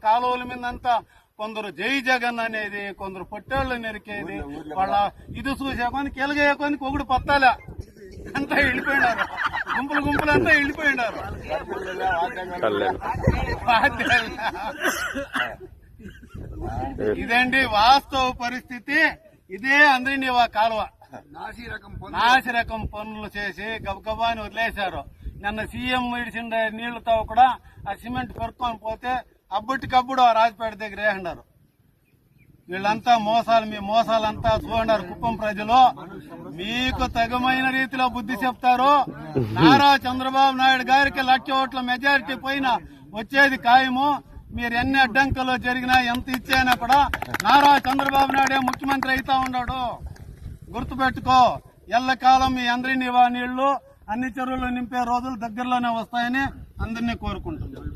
కాలువల మీదంతా కొందరు జై జగన్ అనేది, కొందరు పొట్టేళ్లు నెరికేది, వాళ్ళ ఇది చూసాకొని కెలగేయకొని ఒకడు పత్తాలా అంతా వెళ్ళిపోయినారు. గుంపులు గుంపులు అంతా వెళ్ళిపోయినారు. ఇదండి వాస్తవ పరిస్థితి. ఇదే అందరినీ కాలువ నాసి రకం పనులు చేసి గబగబాని వదిలేశారు. నిన్న సీఎం ఇడిచిన నీళ్లతో కూడా ఆ సిమెంట్ పెరుక్కొని పోతే అబ్బటికప్పుడు ఆ రాజపేట దగ్గర వేసినారు. వీళ్ళంతా మోసాలు, మీ మోసాలంతా చూడన్నారు. కుప్పం ప్రజలు మీకు తగమైన రీతిలో బుద్ధి చెప్తారు. నారా చంద్రబాబు నాయుడు గారికి 1,00,000 ఓట్ల మెజారిటీ పైన వచ్చేది ఖాయము. మీరు ఎన్ని అడ్డంకులు జరిగినా ఎంత ఇచ్చాయినా కూడా నారా చంద్రబాబు నాయుడే ముఖ్యమంత్రి అవుతా ఉన్నాడు. గుర్తుపెట్టుకో. ఎల్లకాలం మీ అందరి నివా నీళ్లు అన్ని చెరువులు నింపే రోజులు దగ్గరలోనే వస్తాయని అందరినీ కోరుకుంటున్నాను.